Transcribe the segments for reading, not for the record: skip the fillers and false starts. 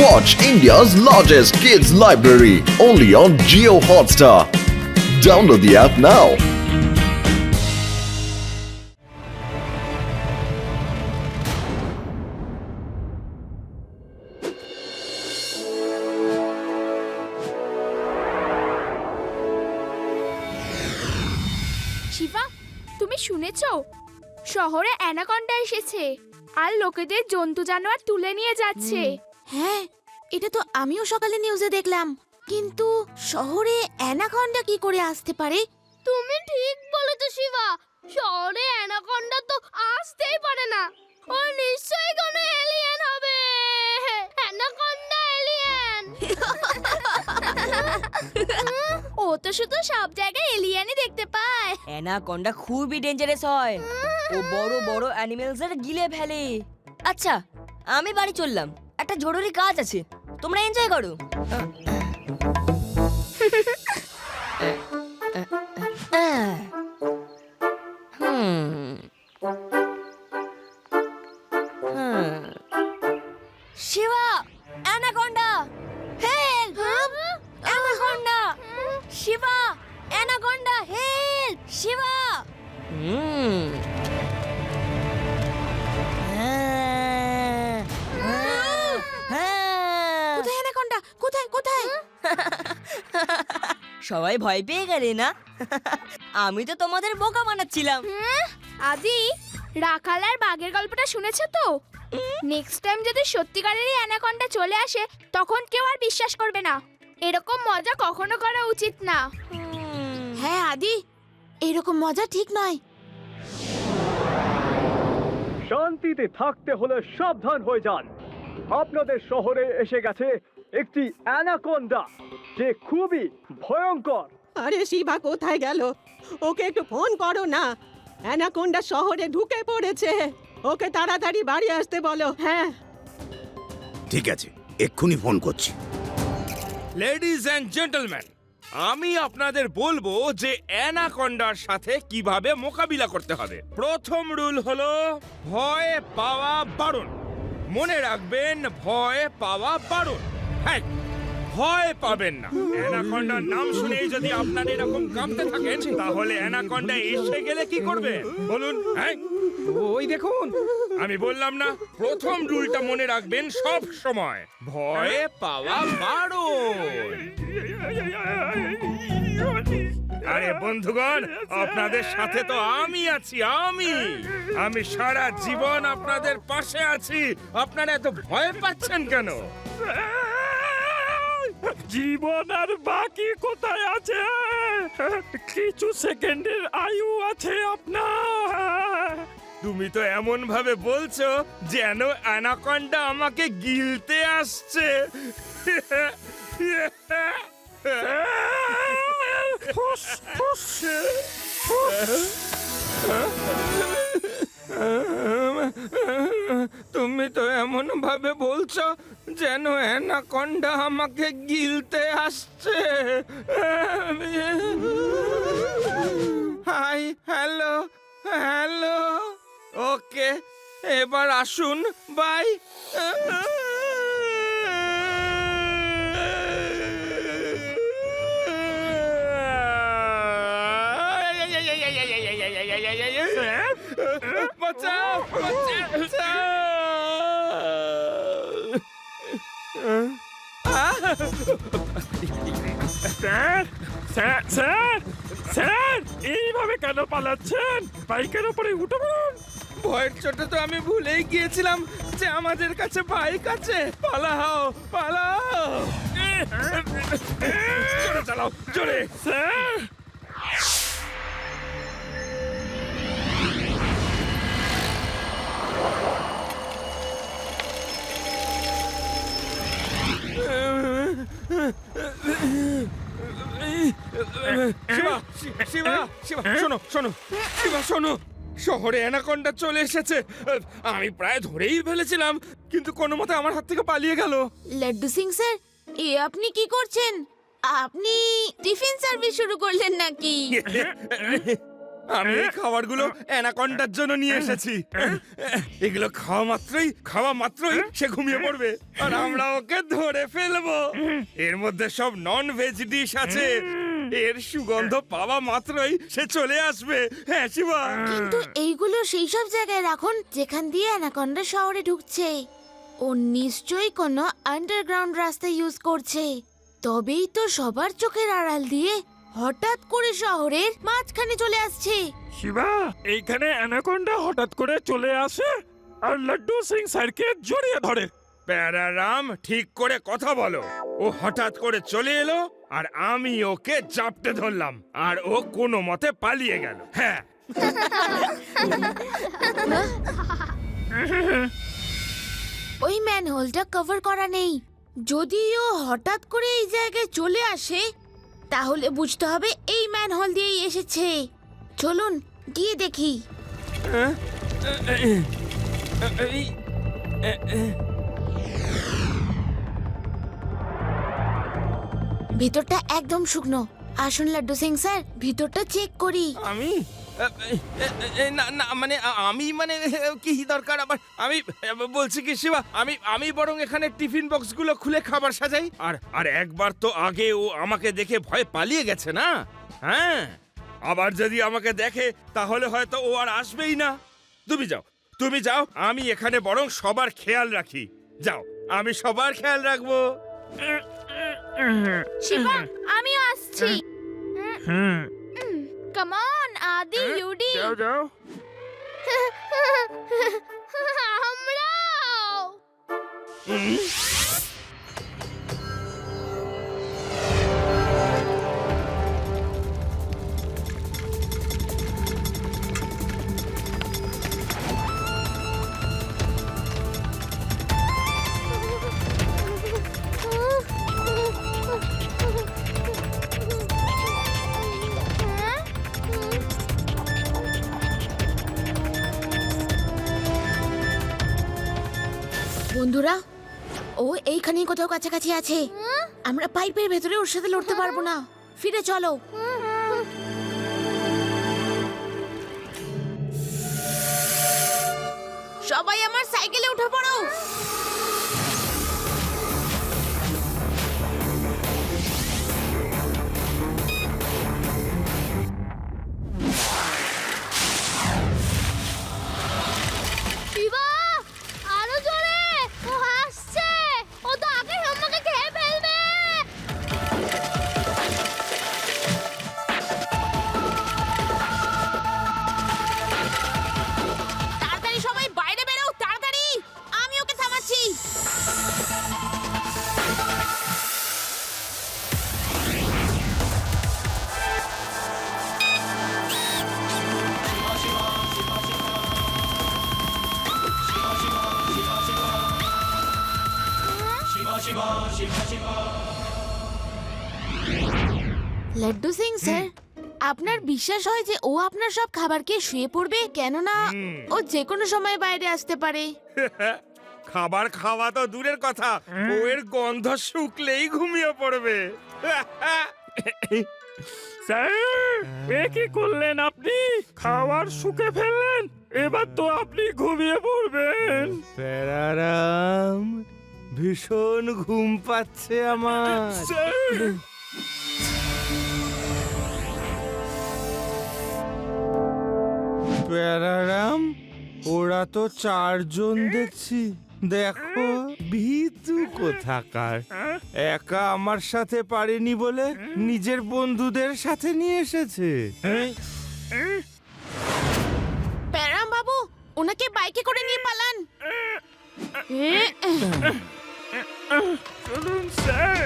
Watch India's largest kids library only on Jio Hotstar. Download the app now. Shiba, তুমি শুনেছো শহরে anaconda এসেছে আর লোকেদের জন্তু জানোয়ার তুলে নিয়ে যাচ্ছে। হ্যাঁ, এটা তো আমিও সকালে নিউজে দেখলাম, কিন্তু শহরে অ্যানাকন্ডা কি করে আসতে পারে? তুমি ঠিক বলেছো শিবা, শহরে অ্যানাকন্ডা তো আসতেই পারে না। ও নিশ্চয়ই কোনো এলিয়েন হবে। Anaconda alien. ও তো শুধু সব জায়গায় এলিয়েনই দেখতে পায়। অ্যানাকন্ডা খুবই ডেঞ্জারাস হয়, ও বড় বড় অ্যানিমেলসের গিলে ফেলে। আচ্ছা, আমি বাড়ি চললাম, একটা জরুরি কাজ আছে, তোমরা এনজয় করো। Shiva, anaconda, help! Anaconda! Shiva, anaconda, help! Shiva! কোথায় অ্যানাকন্ডা? কোথায় কোথায়? সবাই ভয় পেয়ে গেলে না? আমি তো তোমাদের বোকা বানাচ্ছিলাম। আদি, রাখাল আর বাঘের গল্পটা শুনেছো তো? নেক্সট টাইম যদি সত্যিকারেরই অ্যানাকন্ডা চলে আসে তখন কেউ আর বিশ্বাস করবে না। এরকম মজা কখনো করা উচিত না। হ্যাঁ আদি, এরকম মজা ঠিক নয়। শান্তিতে থাকতে হলে সাবধান হয়ে যান। আপনাদের শহরে এসে গেছে একটি অ্যানাকোন্ডা, যে খুবই ভয়ঙ্কর। আরে শিবা কোথায় গেল? ওকে একটু ফোন করো না। অ্যানাকোন্ডা শহরে ঢুকে পড়েছে, ওকে তাড়াতাড়ি বাড়ি আসতে বলো। হ্যাঁ, ঠিক আছে, এক্ষুনি ফোন করছি। লেডিজ অ্যান্ড জেন্টলম্যান, আমি আপনাদের বলবো যে অ্যানাকন্ডার সাথে কিভাবে মোকাবিলা করতে হবে। প্রথম রুল হলো ভয় পাওয়া বারণ। মনে রাখবেন, ভয় পাওয়া বারণ। হ্যাঁ, ভয় পাবেন না। অ্যানাকন্ডার নাম শুনেই যদি আপনারা এরকম কাঁপতে থাকেন, তাহলে অ্যানাকন্ডা এসে গেলে কি করবে বলুন? হ্যাঁ, ওই দেখুন, আমি বললাম না, প্রথম রুলটা মনে রাখবেন সব সময়, ভয় পাওয়া বারণ। আরে বন্ধুগণ, আপনাদের সাথে তো আমি আছি। আমি সারা জীবন আপনাদের পাশে আছি। আপনারা এত ভয় পাচ্ছেন কেন? জীবন আর বাকি কোথায় আছে? কিছু সেকেন্ডের আয়ু আছে আপনার। তুমি তো এমন ভাবে বলছো যেন অ্যানাকন্ডা আমাকে গিলতে আসছে। তুমি তো এমন ভাবে বলছো যেন অ্যানাকন্ডা আমাকে গিলতে আসছে। High, hello, hello. ওকে, এবার আসুন, বাই। বাঁচাও, বাঁচাও। স্যার, এইভাবে কেন পালাচ্ছেন? বাইকের উপরে উঠে পড়ুন। ভয়ের চোটে তো আমি ভুলেই গিয়েছিলাম যে আমাদের কাছে বাইক আছে। পালাও, পালাও। জোরে চালাও, জোরে। স্যার, শিবা, শিবা, শিবা, শোনো, শোনো, শিবা, শোনো। শহরে অ্যানাকন্ডা চলে এসেছে। আমি প্রায় ধরেই ফেলেছিলাম, কিন্তু কোনো মতে আমার হাত থেকে পালিয়ে গেল। লাড্ডু সিং স্যার, এ আপনি কি করছেন? আপনি টিফিন সার্ভিস শুরু করলেন নাকি? আমি এই খাবারগুলো অ্যানাকন্ডার জন্য নিয়ে এসেছি। এগুলো খাওয়া মাত্রই সে ঘুমিয়ে পড়বে আর আমরা ওকে ধরে ফেলবো। এর মধ্যে সব নন ভেজ ডিশ আছে। এর সুগন্ধ পাওয়া মাত্রই সে চলে আসবে। হ্যাঁ শিবা। কিন্তু এইগুলো সেই সব জায়গায় রাখুন যেখান দিয়ে অ্যানাকন্ডা শহরে ঢুকছে। ও নিশ্চয়ই কোনো আন্ডারগ্রাউন্ড রাস্তা ইউজ করছে। তবেই তো সবার চোখের আড়াল দিয়ে হঠাৎ করে শহরের মাঝখানে চলে আসছে। শিবা, এইখানে অ্যানাকোন্ডা হঠাৎ করে চলে আসে আর লাড্ডু সিং স্যারকে জড়িয়ে ধরে। প্যারারাম, ঠিক করে কথা বলো। ও হঠাৎ করে চলে এলো আর আমি ওকে জাপটে ধরলাম আর ও কোনো মতে পালিয়ে গেল। হ্যাঁ, ওই ম্যানহোলটা কভার করা নেই। যদি ও হঠাৎ করে এই জায়গায় চলে আসে তাহলে বুঝতে হবে এই ম্যানহোল দিয়েই এসেছে। চলুন গিয়ে দেখি। ভিতরটা একদম শুকনো। আসুন লাড্ডু সিং স্যার, ভিতরটা চেক করি। আমি না না মানে আমি মানে কি দরকার আবার? আমি বলছি কি শিবা, আমি বরং এখানে টিফিন বক্সগুলো খুলে খাবার সাজাই। আর একবার তো আগে ও আমাকে দেখে ভয় পালিয়ে গেছে না। হ্যাঁ, আবার যদি আমাকে দেখে তাহলে হয়তো ও আর আসবেই না। তুমি যাও, আমি এখানে বরং সবার খেয়াল রাখি। যাও, আমি সবার খেয়াল রাখবো। শিবা, আমিও আসছি। কাম অন আদি, ইউডি। যাও আমরাও। বন্ধুরা, ও এইখানেই কোথাও কাছাকাছি আছে। আমরা পাইপের ভেতরে ওর সাথে লড়তে পারবো না। ফিরে চলো। সবাই আমার সাইকেলে উঠে পড়ো। শিবা, আরো জোরে। ও আসছে। ও তো আগে আমাকে খেয়ে ফেলবে। তাড়াতাড়ি সবাই বাইরে বেরো, তাড়াতাড়ি। আমি ওকে থামাচ্ছি। লাড্ডু সিং স্যার, আপনার বিশ্বাস হয় যে ও আপনার সব খাবার খেয়ে শুয়ে পড়বে? কেননা ও যে কোনো সময় বাইরে আসতে পারে। খাবার খাওয়া তো দূরের কথা, বউয়ের গন্ধ শুকলেই ঘুমিয়ে পড়বে। স্যার, এ কি করলেন আপনি? খাবার শুকে ফেললেন, এবার তো আপনি ঘুমিয়ে পড়বেন। প্যারারাম, ভীষণ ঘুম পাচ্ছে আমার। স্যার, প্যারারাম, ওরা তো চারজন দেখছি। দেখো, ভীতু কোথাকার। একা আমার সাথে পারেনি বলে নিজের বন্ধুদের সাথে নিয়ে এসেছে। প্যারাম বাবু, ওনাকে বাইকে করে নিয়ে পালান। চলুন স্যার।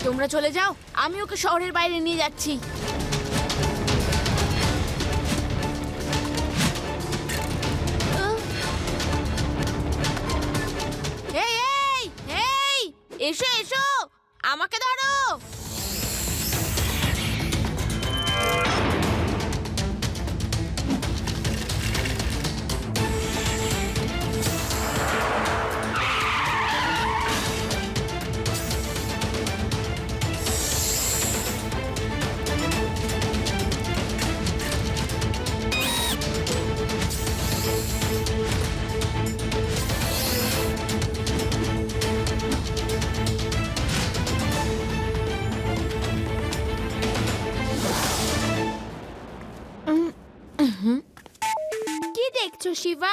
তোমরা চলে যাও, আমি ওকে শহরের বাইরে নিয়ে যাচ্ছি। এই এই এই, এসো এসো, আমাকে ধরো। করেছো শিবা?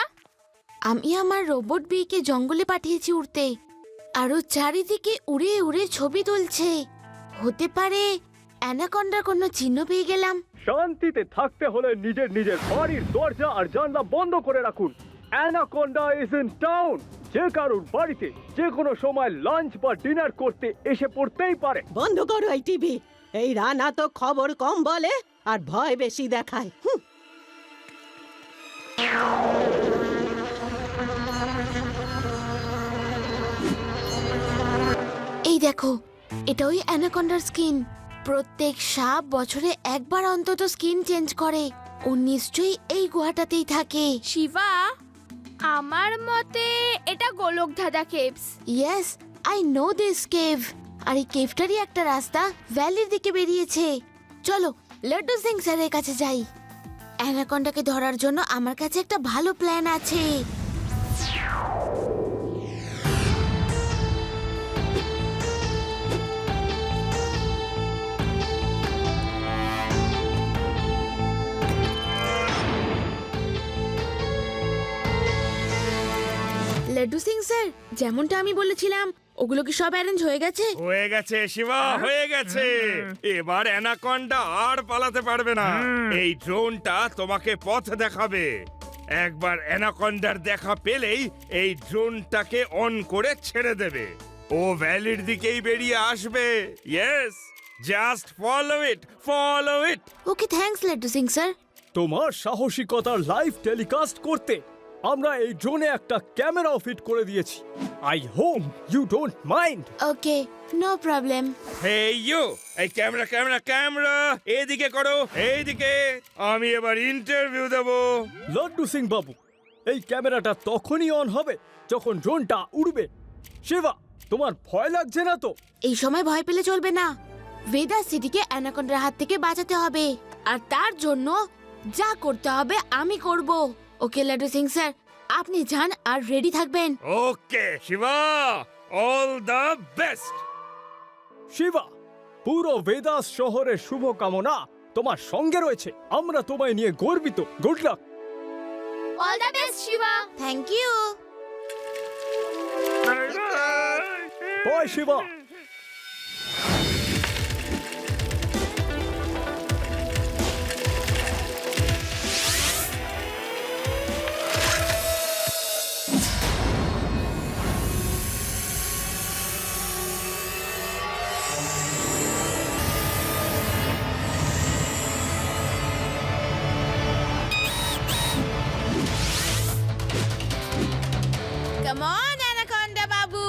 আমি আমার রোবট বিকে জঙ্গলে পাঠিয়েছি উড়তে, আরো চারিদিকে উড়ে উড়ে ছবি তুলছে। হতে পারে অ্যানাকন্ডার কোনো চিহ্ন পেয়ে গেলাম। শান্তিতে থাকতে হলে নিজের নিজের বাড়ির দরজা আর জানলা বন্ধ করে রাখুন। Anaconda is in town. যে কারুর বাড়িতে যে কোনো সময় লাঞ্চ বা ডিনার করতে এসে পড়তেই পারে। বন্ধ করো এই টিভি। এই রানা তো খবর কম বলে আর ভয় বেশি দেখায়। হুঁ। এই দেখো, এটা ওই অ্যানাকন্ডার স্কিন। প্রত্যেক সাপ বছরে একবার অন্তত স্কিন চেঞ্জ করে। ও নিশ্চয়ই এই গুহাটাতেই থাকে। শিবা, আমার মতে এটা গোলকধাঁধা caves. Yes, I know this cave. আর এই কেভটারই একটা রাস্তা ভ্যালির দিকে বেরিয়েছে। চলো লাড্ডু সিং স্যারের কাছে যাই। অ্যানাকন্ডাকে ধরার জন্য আমার কাছে একটা ভালো প্ল্যান আছে। লাড্ডু সিং স্যার, যেমনটা আমি বলেছিলাম, ওগুলো কি সব অ্যারেঞ্জ হয়ে গেছে? হয়ে গেছে শিবা, হয়ে গেছে। এবার অ্যানাকন্ডা আর পালাতে পারবে না। এই ড্রোনটা তোমাকে পথ দেখাবে। একবার অ্যানাকন্ডার দেখা পেলেই এই ড্রোনটাকে অন করে ছেড়ে দেবে। ও ভ্যালির দিকেই বেরিয়ে আসবে। Yes, just follow it, follow it. Okay, thanks Laddu Singh sir. তোমার সাহসিকতার লাইভ টেলিকাস্ট করতে আমরা এই ড্রোনে একটা ক্যামেরাও ফিট করে দিয়েছি। I hope you don't mind. Okay, no problem. Hey you, এই ক্যামেরা ক্যামেরা ক্যামেরা এইদিকে করো, এইদিকে। আমি এবার ইন্টারভিউ দেব। লাড্ডু সিং বাবু, এই ক্যামেরাটা তখনই অন হবে যখন ড্রোনটা উড়বে। শিবা, তোমার ভয় লাগছে না তো? এই সময় ভয় পেলে চলবে না। ভেদা সিটিকে অ্যানাকন্ডার হাত থেকে বাঁচাতে হবে, আর তার জন্য যা করতে হবে আমি করব। ওকে লাড্ডু সিং স্যার, আপনি যান আর রেডি থাকবেন। Okay Shiva, all the best. Shiva, পুরো ভেদাস শহরের শুভকামনা তোমার সঙ্গে রয়েছে। আমরা তোমায় নিয়ে গর্বিত। Good luck. All the best Shiva. Thank you. Bye Shiva. Come on anaconda বাবু,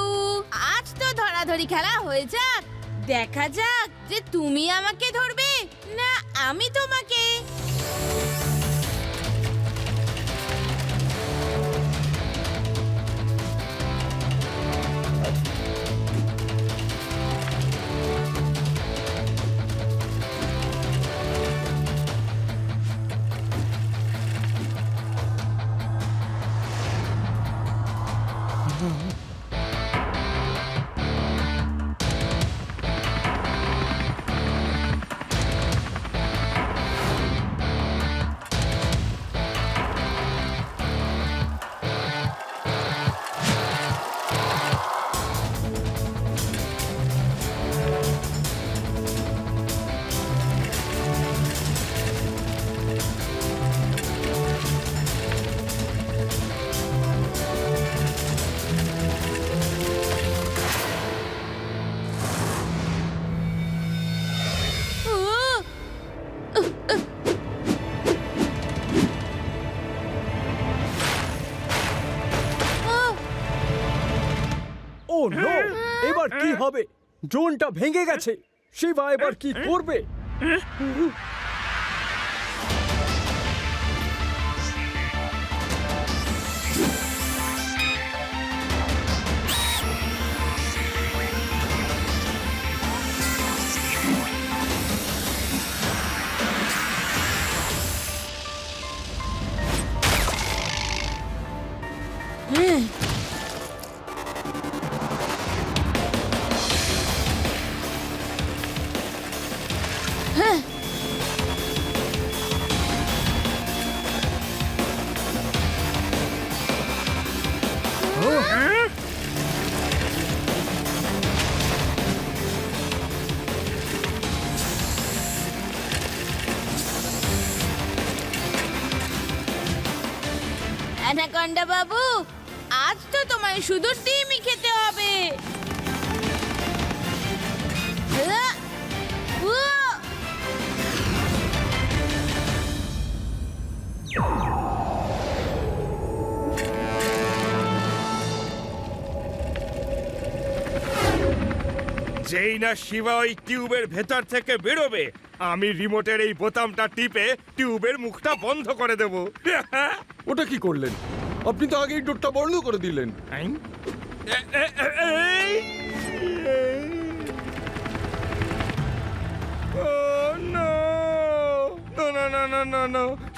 আজ তো ধরাধরি খেলা হয়ে যাক। দেখা যাক যে তুমি আমাকে ধরবে না আমি তোমাকে। ও নো, এবার কি হবে? ড্রোনটা ভেঙে গেছে। শিবা এবার কি করবে? অ্যানাকন্ডা বাবু, আজ তো তোমায় শুধু ডিমই খেতে হবে। আহ! উয়া! যেই না শিবা ওই টিউবের ভেতর থেকে বেরোবে আমি রিমোটের এই বোতামটা টিপে টিউবের মুখটা বন্ধ করে দেব ওটা কি করলেন? আপনি তো আগেই ডোরটা বন্ধ করে দিলেন।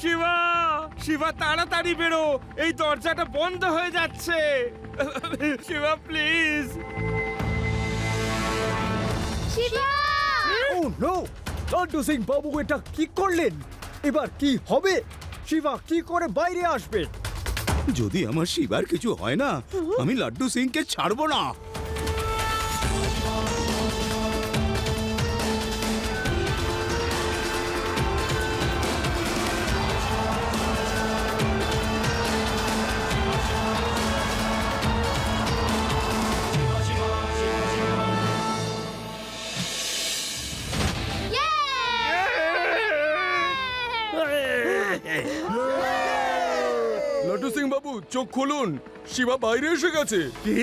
শিবা শিবা তাড়াতাড়ি বেরো, এই দরজাটা বন্ধ হয়ে যাচ্ছে। Shiva please. Oh no, Laddu Singh বাবু এটা কি করলেন? এবার কি হবে? শিবা কি করে বাইরে আসবে? যদি আমার শিবার কিছু হয় না, আমি লাড্ডু সিংকে ছাড়বো না। লাড্ডু সিং বাবু চোখ খুলুন, শিবা বাইরে এসে গেছে। কি?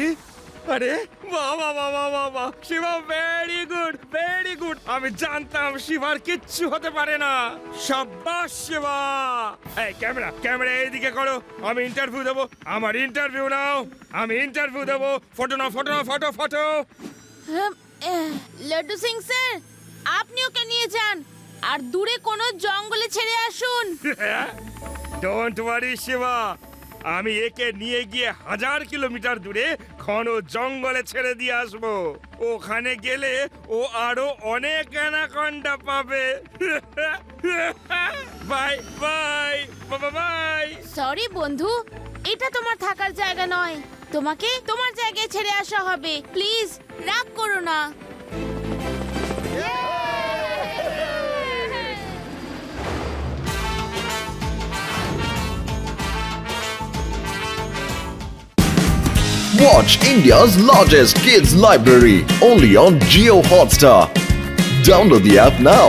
আরে বাহ বাহ বাহ বাহ বাহ বাহ, Shiva very good very good. আমি জানতাম শিবার কিচ্ছু হতে পারে না। সাব্বাস শিবা। এই ক্যামেরা ক্যামেরা এইদিকে করো, আমি ইন্টারভিউ দেবো। আমার ইন্টারভিউ নাও, আমি ইন্টারভিউ দেবো। ফটো নাও ফটো নাও photo photo. Laddu Singh sir, আপনি ওকে নিয়ে যান আর দূরে কোনো জঙ্গলে ছেড়ে আসুন। ডোন্ট ওয়ারি শিবা, আমি একে নিয়ে গিয়ে 1000 কিলোমিটার দূরে ঘন জঙ্গলে ছেড়ে দিয়ে আসবো। ওখানে গেলে ও আরো অনেক অ্যানাকন্ডা পাবে। বাই বাই বাবা বাই। সরি বন্ধু, এটা তোমার থাকার জায়গা নয়। তোমাকে তোমার জায়গায় ছেড়ে আসা হবে। প্লিজ রাগ করো না। Watch India's largest kids library only on Geo Hotstar. Download the app now.